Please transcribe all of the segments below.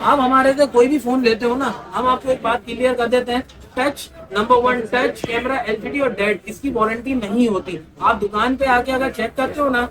आप हमारे से कोई भी फोन लेते हो ना, हम आपको एक बात क्लियर कर देते हैं, touch number 1 touch camera LCD और डेड, इसकी वारंटी नहीं होती। आप दुकान पे आके अगर चेक करते हो ना,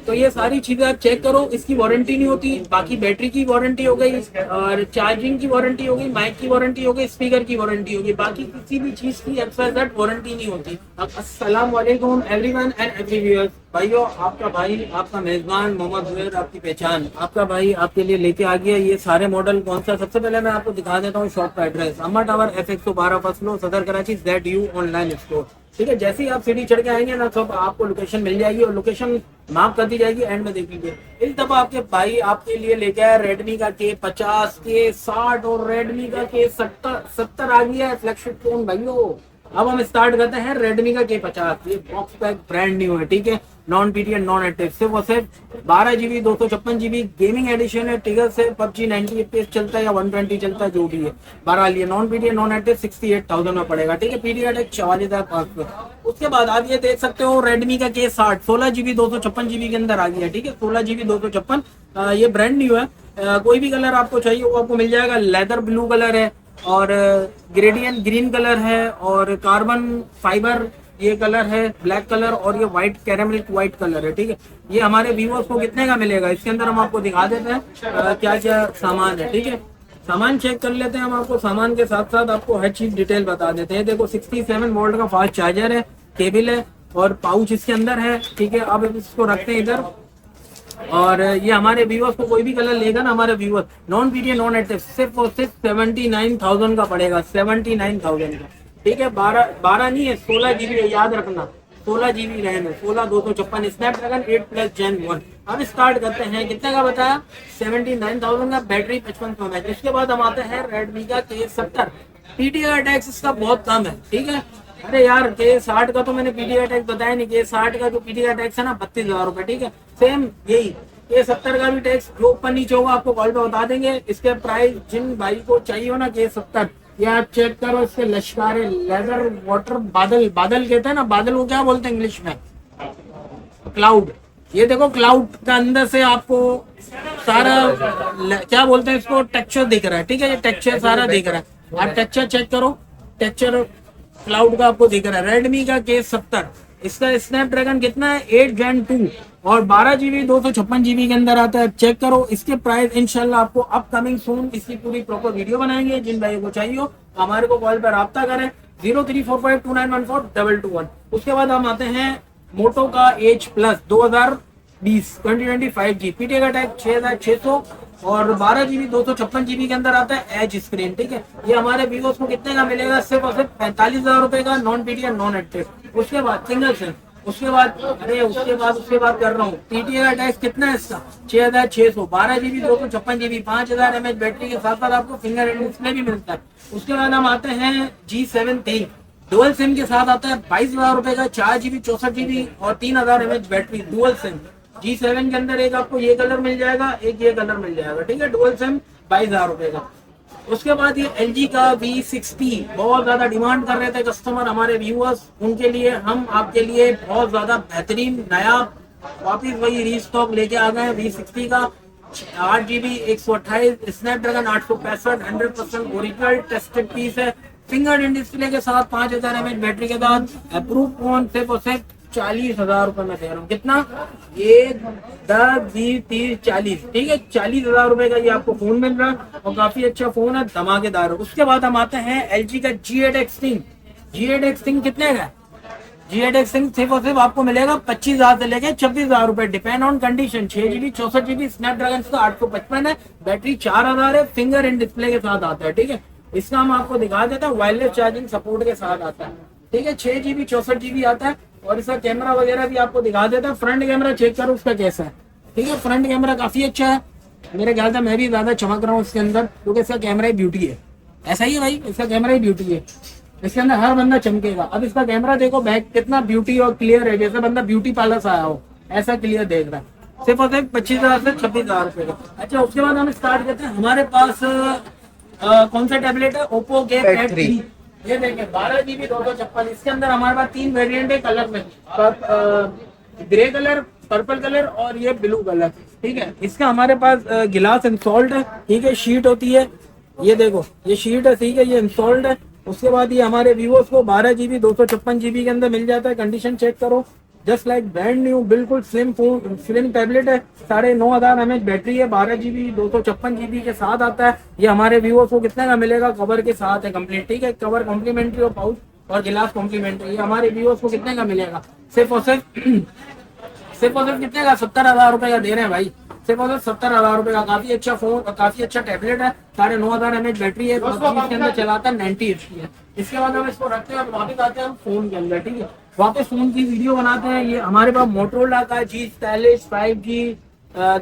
तो ये सारी चीजें आप चेक करो, इसकी वारंटी नहीं होती। बाकी बैटरी की वारंटी हो गई, और चार्जिंग की वारंटी हो गई, माइक की वारंटी हो गई, स्पीकर की वारंटी हो गई, बाकी किसी भी चीज की XYZ वारंटी नहीं होती। अस्सलाम वालेकुम एवरीवन एंड एवरीव्यूअर्स। भाइयों, आपका भाई, आपका मेजबान मोहम्मद जुबैर, आपकी पहचान, आपका भाई आपके लिए लेके आ गया ये सारे मॉडल। कौन सा? सबसे पहले मैं आपको दिखा देता हूँ शॉप का एड्रेस, अम्मा टावर F112 फर्स्ट फ्लोर, सदर कराची, ZU ऑनलाइन स्टोर। ठीक है, जैसे ही आप सीढ़ी चढ़ के आएंगे ना, सब आपको लोकेशन मिल जाएगी और लोकेशन मार्क कर दी जाएगी, एंड में देख लीजिए। इस दफा आपके भाई आपके लिए लेके आया रेडमी का K50, K60 और रेडमी का K70 आ गया है फ्लैगशिप फोन भाइयों। अब हम स्टार्ट करते हैं रेडमी का K50। ये बॉक्स पैक ब्रांड न्यू है, ठीक है, नॉन पीटीएन नॉन एक्टिव, सिर्फ और सिर्फ 12 GB 256 GB गेमिंग एडिशन है। टिगर से PUBG 90 FPS चलता है या 120 चलता है, जो भी है। 12 लिए नॉन पीटीएन नॉन एक्टिव 68,000 में पड़ेगा, ठीक है। पीटीआर 44,500। उसके बाद आप ये देख सकते हो रेडमी का K60 16 GB 256 GB के अंदर आ गया, ठीक है, 16 GB 256। ये ब्रांड न्यू है। कोई भी कलर आपको चाहिए वो आपको मिल जाएगा। लेदर ब्लू कलर है, और ग्रेडियंट ग्रीन कलर है, और कार्बन फाइबर ये कलर है, ब्लैक कलर, और ये व्हाइट कैरेमल व्हाइट कलर है, ठीक है। ये हमारे वीवोस को कितने का मिलेगा, इसके अंदर हम आपको दिखा देते हैं क्या क्या सामान है, ठीक है। सामान चेक कर लेते हैं हम, आपको सामान के साथ साथ आपको हर चीज डिटेल बता देते हैं। देखो 67 वोल्ट का फास्ट चार्जर है, केबल है, और पाउच इसके अंदर है, ठीक है। अब इसको रखते हैं इधर, और ये हमारे व्यूअर्स को कोई भी कलर लेगा ना, हमारे viewers non PTN non active सिर्फ और सिर्फ 79,000 का पड़ेगा, 79,000 का, ठीक है। 12 नहीं है, 16 GB है, याद रखना, 16 GB रैम है, 16 256 स्नैपड्रैगन 8+ Gen 1। अब स्टार्ट करते हैं, कितने का बताया, 79,000 का, बैटरी 5500 mAh। इसके बाद हम आते हैं रेडमी का K70। पीटीआर टैक्स इसका बहुत कम है, ठीक है। अरे यार, K60 का तो मैंने पीटीआर टैक्स बताया नहीं। K60 का जो पीटीआर टैक्स है ना 32,000 रुपए, ठीक है। सेम यही K70 का भी टैक्स जो ऊपर नीचे होगा आपको कॉल पे बता देंगे। इसके प्राइस जिन भाई को चाहिए हो ना K70, ये आप चेक करो, इसके लश्कारे लेदर वाटर बादल, बादल कहते हैं ना, बादल को क्या बोलते हैं इंग्लिश में, क्लाउड। ये देखो क्लाउड का अंदर से आपको सारा क्या बोलते हैं इसको, टेक्सचर दिख रहा है, ठीक है। ये टेक्सचर सारा दिख रहा है, आप टेक्सचर चेक करो, टेक्सचर क्लाउड का आपको दिख रहा है। रेडमी का K70, इसका स्नैपड्रैगन कितना है, 8 Gen 2, और 12 GB 256 GB के अंदर आता है। चेक करो इसके प्राइस, इंशाल्लाह आपको अपकमिंग सून इसकी पूरी प्रॉपर वीडियो बनाएंगे। जिन भाइयों को चाहिए हो हमारे को कॉल पर रब्ता करें, 0345291421। उसके बाद हम आते हैं मोटो का H Plus 2025 G, पीटीए का टैग 6600, और 12 GB 256 GB के अंदर आता है एज स्क्रीन, ठीक है। ये हमारे वीवोस को कितने का मिलेगा, सिर्फ और सिर्फ 45,000 रुपए का, नॉन पीटीआर नॉन एक्टिव। उसके बाद सिंगल सिम, उसके बाद उसके बाद कर रहा हूँ, पीटीआर का टैक्स कितना है इसका, 6600, 12 GB 256 GB, 5000 mAh बैटरी के साथ साथ आपको फिंगर डिस्प्ले भी मिलता है। उसके बाद हम आते हैं G7 डुअल सिम के साथ आता है 22,000 रुपए का, 4 GB 64 GB और 3000 mAh battery, dual SIM. G7 के अंदर एक आपको ये कलर मिल जाएगा, एक ये कलर मिल जाएगा, ठीक है। डुअल सिम 22,000 रुपए का। उसके बाद ये LG का V60, बहुत ज्यादा डिमांड कर रहे थे कस्टमर, हमारे व्यूअर्स, उनके लिए हम आपके लिए बहुत ज्यादा बेहतरीन नया वापिस वही रीस्टॉक लेके आ गए हैं। V60 का 8 GB 128 Snapdragon 865 100% original tested piece है, फिंगर डिस्प्ले के साथ, 5000 mAh बैटरी के साथ, अप्रूव फोन सिर्फ और सिर्फ 40,000 रुपए में दे रहा हूँ। कितना, 1 10 20 30 40, ठीक है, 40,000 रुपए का ये आपको फोन मिल रहा है, और काफी अच्छा फोन है, धमाकेदार है। उसके बाद हम आते हैं LG का G8 Extreme। G8 Extreme कितने का, G8 Extreme सिर्फ और सिर्फ आपको मिलेगा 25,000 से लेके 26,000 रुपए, depend on condition. 6 GB 64 GB Snapdragon का 855 है, बैटरी 4000 है, फिंगर इन डिस्प्ले के साथ आता है, ठीक है। इसका हम आपको दिखा देते हैं, वायरलेस चार्जिंग सपोर्ट के साथ आता है, ठीक है। 6 GB 64 GB आता है, और इसका कैमरा वगैरह भी आपको दिखा देता है। फ्रंट कैमरा चेक करो उसका कैसा है, ठीक है। फ्रंट कैमरा काफी अच्छा है, मेरे ख्याल से मैं भी ज्यादा चमक रहा हूँ इसके अंदर, क्योंकि इसका कैमरा ही ब्यूटी है। ऐसा ही है भाई, इसका कैमरा ही ब्यूटी है, इसके अंदर हर बंदा चमकेगा। अब इसका कैमरा देखो बैक कितना ब्यूटी और क्लियर है, जैसे बंदा ब्यूटी पार्लर से आया हो ऐसा क्लियर देख रहा है। सिर्फ और सिर्फ 25,000 से 26,000 रुपए का। अच्छा, उसके बाद हम स्टार्ट करते हैं। हमारे पास कौन सा टैबलेट है, ओप्पो के पैड 3, ये देखें 12 GB 256। इसके अंदर हमारे पास 3 वेरिएंट है कलर में, ग्रे कलर, पर्पल कलर और ये ब्लू कलर, ठीक है। इसका हमारे पास गिलास इंस्टॉल्ड है, ठीक है, शीट होती है, ये देखो ये शीट है, ठीक है, ये इंस्टॉल्ड है। उसके बाद ये हमारे वीवोस को 12 GB 256 GB के अंदर मिल जाता है। कंडीशन चेक करो, जस्ट लाइक ब्रांड न्यू, बिल्कुल स्लिम फोन, स्लिम टैबलेट है। 9500 mAh बैटरी है, 12 GB 256 GB के साथ आता है। ये हमारे व्यूअर्स को कितने का मिलेगा? कवर के साथ है कंप्लीट, ठीक है, कवर कॉम्प्लीमेंट्री और पाउच और गिलास कॉम्प्लीमेंट्री। ये हमारे व्यूअर्स को कितने का मिलेगा? सिर्फ और सिर्फ कितने का? 70,000 रुपए का दे रहे हैं भाई, सिर्फ और 70,000 रुपए का। काफी अच्छा फोन, काफी अच्छा टैबलेट है, 9500 mAh बैटरी है, इसके अंदर चलाता है 90 HP है। इसके बाद हम इसको रखते हैं और वापस आते हैं हम फोन के अंदर, ठीक है, वापस फोन की वीडियो बनाते हैं। ये हमारे पास मोटरोला का G47 5G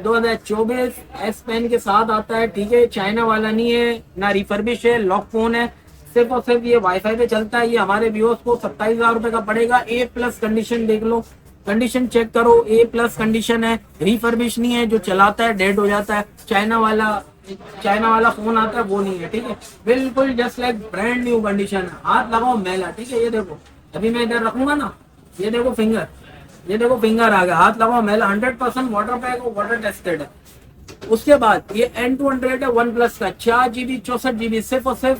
2024 S पेन के साथ आता है, ठीक है, चाइना वाला नहीं है, ना रिफर्बिश है, लॉक फोन है, सिर्फ और सिर्फ ये वाईफाई पे चलता है। ये हमारे व्यूअर्स को 27,000 रुपए का पड़ेगा। A+ कंडीशन देख लो, कंडीशन चेक करो, A+ कंडीशन है, रिफर्बिश नहीं है, जो चलाता है डेड हो जाता है, चाइना वाला फोन आता है वो नहीं है, ठीक है, बिल्कुल just like brand new condition है। हाथ लगाओ मैला, ठीक है, ये देखो अभी मैं इधर रखूंगा ना, ये देखो फिंगर, ये देखो फिंगर आ गया, हाथ लगाओ मैला, 100% वाटर पैक और वाटर टेस्टेड है। उसके बाद ये N200 है OnePlus का, 4 GB 64 GB, सिर्फ और सिर्फ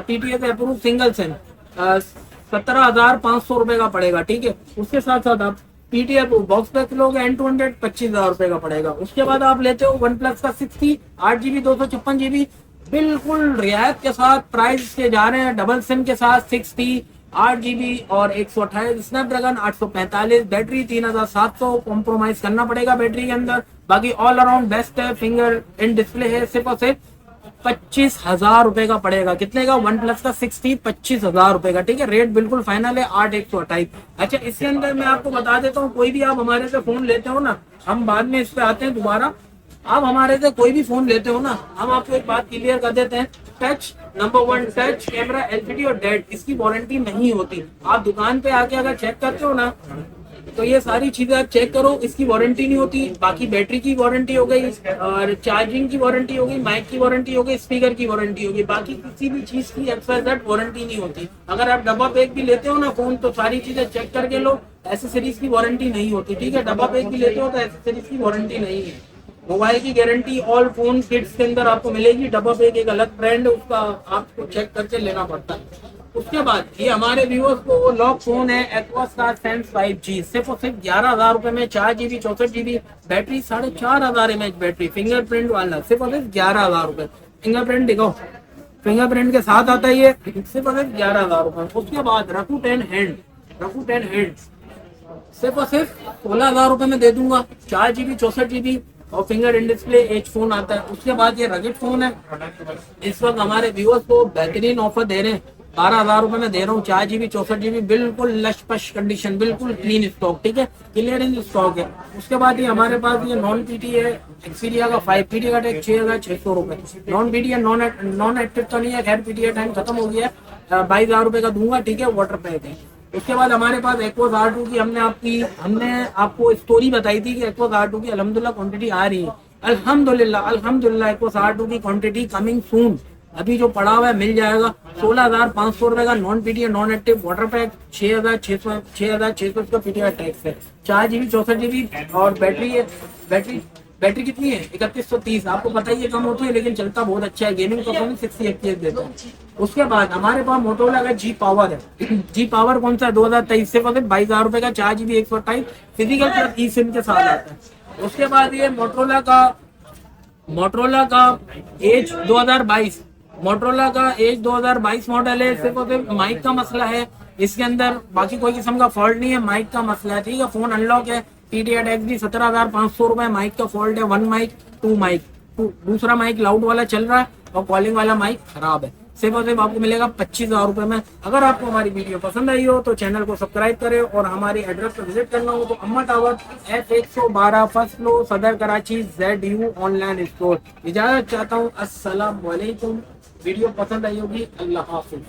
PTA से अप्रूव सिंगल सिम, 17,500 रुपए का पड़ेगा, ठीक है। उसके साथ साथ आप PTA बॉक्स पैक लोगे N200 25,000 रुपए का पड़ेगा। उसके बाद आप लेते हो OnePlus का 60 8 GB 256 GB, बिल्कुल रियायत के साथ प्राइस के जा रहे हैं, डबल सिम के साथ 60 8 GB और 128 स्नैपड्रैगन 845, बैटरी 3700, कॉम्प्रोमाइज करना पड़ेगा बैटरी के अंदर, बाकी ऑल अराउंड बेस्ट है, फिंगर इन डिस्प्ले है, सिर्फ और सिर्फ 25,000 रुपए का पड़ेगा। कितने का? OnePlus का 60 25,000 रुपए का, ठीक है, रेट बिल्कुल फाइनल है 8,128। अच्छा, इसके अंदर मैं आपको बता देता हूँ, कोई भी आप हमारे से फोन लेते हो ना, हम बाद में इस पे आते हैं दोबारा, आप हमारे से कोई भी फोन लेते हो ना, हम आपको एक बात क्लियर कर देते हैं, touch number 1 touch camera LCD और डेड, इसकी वारंटी नहीं होती। आप दुकान पे आके अगर चेक करते हो ना, तो ये सारी चीजें आप चेक करो, इसकी वारंटी नहीं होती। बाकी बैटरी की वारंटी हो गई और चार्जिंग की वारंटी हो गई, माइक की वारंटी हो गई, स्पीकर की वारंटी हो गई, बाकी किसी भी चीज की XYZ वारंटी नहीं होती। अगर आप डब्बा पैक भी लेते हो ना फोन, तो सारी चीजें चेक करके लो, एसेसरीज की वारंटी नहीं होती, ठीक है, डब्बा पैक भी लेते हो तो एसेसरीज की वारंटी नहीं है। मोबाइल की गारंटी ऑल फोन किट्स के अंदर आपको मिलेगी, डब्बा पैक एक अलग ब्रांड है, उसका आपको चेक करके लेना पड़ता है। उसके बाद ये हमारे व्यूअर्स को लॉक फोन है एक्वास्टार सेंस 5G, सिर्फ और सिर्फ 11,000 रुपए में, 4 GB 64 GB battery, 4,500 mAh battery, fingerprint वाला, सिर्फ और सिर्फ 11,000 रुपए। फिंगरप्रिंट दिखाओ, फिंगरप्रिंट के साथ आता है ये, सिर्फ और सिर्फ 11,000 रुपए। उसके बाद Rakuten हैंड सिर्फ और सिर्फ 16,000 रुपए में दे दूंगा, 4 GB 64 GB और finger in display edge phone आता है। उसके बाद ये रगेट फोन है, इस वक्त हमारे व्यूअर्स को बेहतरीन ऑफर दे रहे हैं, 12,000 रुपए में दे रहा हूँ, 4 GB 64 GB, बिल्कुल लश-पश कंडीशन, बिल्कुल क्लीन स्टॉक, ठीक है, क्लियर इन स्टॉक है। उसके बाद ये हमारे पास ये नॉन PT है, एक्सपीरिया का 5 PT का टैग 6,600 रुपए, नॉन PT है, नॉन एक्टिव तो नहीं है, खैर PT टाइम खत्म हो गया है, 22,000 रुपए का दूंगा, ठीक है, वाटर पैक है। उसके बाद हमारे पास एक्वस R2 की हमने आपको स्टोरी बताई थी कि एक्वस R2 की अल्हम्दुलिल्लाह क्वांटिटी आ रही है, अल्हम्दुलिल्लाह एक्वस R2 की क्वांटिटी कमिंग सून, अभी जो पड़ा हुआ है मिल जाएगा। 16,500 रुपए का non PT non active water pack, 6,600 का PT का टैक्स है, 4 GB 64 GB और बैटरी है, बैटरी कितनी है? 3130। आपको पता ही है कम होती है, लेकिन चलता बहुत अच्छा है, गेमिंग परफॉर्मेंस 60 FPS देता है। उसके बाद हमारे पास मोटोरोला का G पावर है, G पावर कौन सा है? 2023 से 22,000 रुपए का, 4 GB 128 फिजिकल प्लस ई सिम के साथ आता है। उसके बाद ये मोटोरोला का एज 2022, मोटरोला का एज 2022 मॉडल है, सिर्फ और सिर्फ माइक का मसला है इसके अंदर, बाकी कोई किस्म का फॉल्ट नहीं है, माइक का मसला है, ठीक है, फोन अनलॉक है, PTA टैक्स भी 17,500 रुपए, माइक का फॉल्ट है, 1 माइक 2 माइक, दूसरा माइक लाउड वाला चल रहा है और कॉलिंग वाला माइक खराब है, सिर्फ और सिर्फ आपको मिलेगा 25,000 रुपए में। अगर आपको हमारी वीडियो पसंद आई हो तो चैनल को सब्सक्राइब करें और हमारी एड्रेस पर विजिट करना हो तो अम्मा टावर F112 फर्स्ट फ्लोर सदर कराची ZU ऑनलाइन स्टोर। इजाजत चाहता हूँ, अस्सलाम वालेकुम। वीडियो पसंद आई होगी, अल्लाह हाफिज।